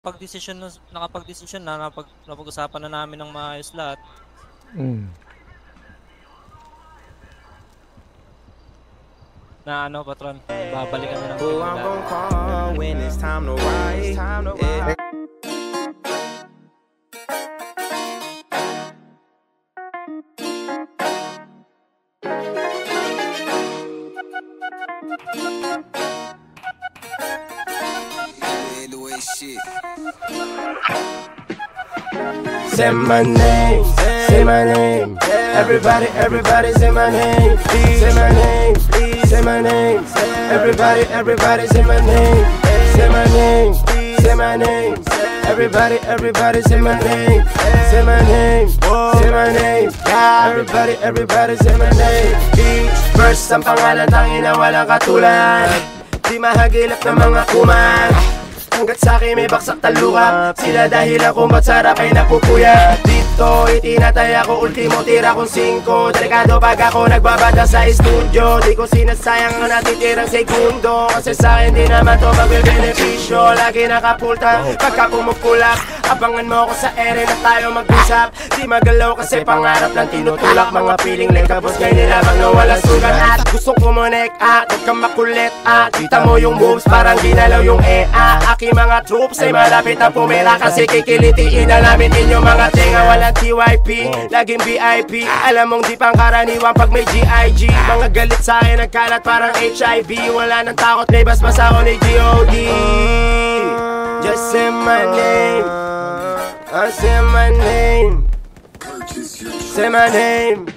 Nakapagdesisyon na, napag-usapan na namin ng maayos lahat. Na ano, patron, babalik kami ng Trinidad. When it's time to ride. Say my name, say my name. Everybody, everybody say my name. Say my name, say my name. Everybody, everybody say my name. Say my name, say my name. Everybody, everybody say my name. Say my name, say my name. Everybody, everybody say my name. Each verse ang pangalan tanging na walang katulad. Di mahagilap ng mga kuman. Hanggat sa'kin may baksak taluka. Sila dahilan kung ba't sarap ay napupuya. Dito itinataya ko ultimo tira kong 5. Delikado pag ako nagbabada sa studio. Di ko sinasayang ang natitirang segundo. Kasi sa'kin di naman to magbe-benepisyo. Lagi nakapulta pagka pumupulak. Abangan mo ako sa ere na tayo mag-usap. Di magalaw kasi pangarap lang tinutulak. Mga piling like kabos ngayon nilabang na walang sugat. At gusto ko monek huwag kang makulit kita mo yung moves parang ginalaw yung aking mga troops ay malapit na pumira. Kasi kikilitiin na namin inyong mga tinga. Walang TYP, laging VIP. Alam mong di pang karaniwan pag may GIG. Mga galit sa'kin nagkalat parang HIV. Wala nang takot, may basbas ako ni G.O.D. Just say my name, I say my name. Say my name,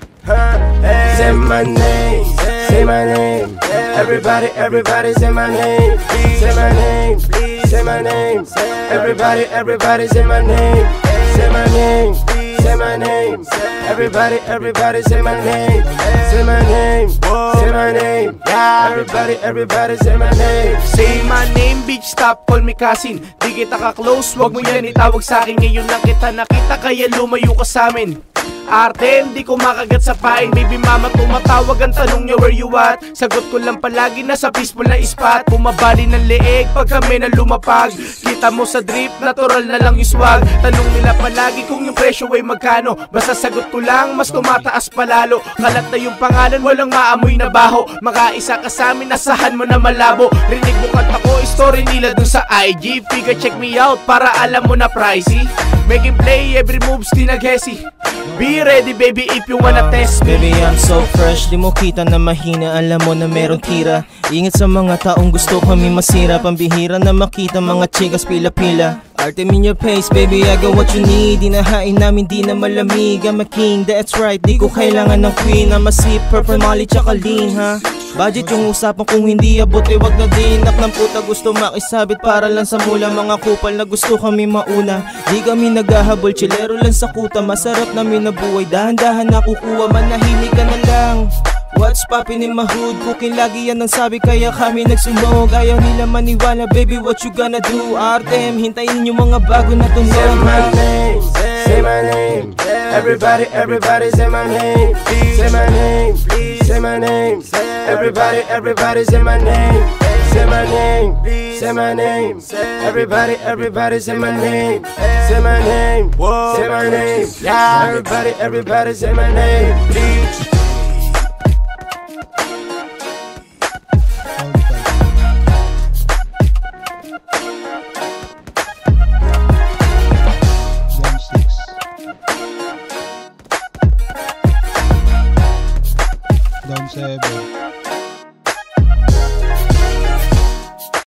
say my name, say my name. Everybody, everybody say my name. Say my name, say my name. Everybody, everybody say my name. Say my name, say my name. Everybody, everybody say my name. Say my name, say my name. Everybody, everybody say my name. Say my name, bitch, stop, call me cousin. Di kita ka-close, wag mo yan itawag sa'kin. Ngayon lang kita nakita, kaya lumayo ka sa'min. Arte, hindi ko makagat sa pain. Baby mama, tumatawag ang tanong niya, where you at? Sagot ko lang palagi, nasa peaceful na spot. Bumabali ng leeg pag kami na lumapag. Kita mo sa drip, natural na lang yung swag. Tanong nila palagi kung yung presyo ay magkano. Basta sagot ko lang, mas tumataas palalo. Kalat na yung pangalan, walang maamoy na baho. Makaisa ka sa amin, nasahan mo na malabo. Rinig mo kanta ko, story nila dun sa IG. Figure check me out, para alam mo na pricey. Making play, every moves di naghesi. Be ready baby if you wanna test me. Baby I'm so fresh, di mo kita na mahina. Alam mo na merong tira. Ingat sa mga taong gusto kami masira. Pambihira na makita mga chikas pila-pila. Arte in your face, baby, I got what you need. Dinahain namin, di na malamig. I'm a king, that's right, di ko kailangan ng queen. I'm a sip, purple molly, tsaka lean, ha? Budget yung usapan, kung hindi abot, wag na dinak ng puta. Gusto makisabit para lang sa mula. Mga kupal na gusto kami mauna. Di kami naghahabol, chilero lang sa kuta. Masarap namin na buhay, dahan-dahan na kukuha. Manahimik ka na lang. What's poppin' in my hood? Cooking lagi yan ang sabi, kaya kami nagsunog. Ayaw nila maniwala, baby, what you gonna do? Artem, hintayin yung mga bago na tunog. Say my name, say my name. Everybody, everybody say my name. Say my name, say my name. Everybody, everybody say my name. Say my name, say my name. Everybody, everybody say my name. Say my name, say my name. Everybody, everybody say my name. Down 7.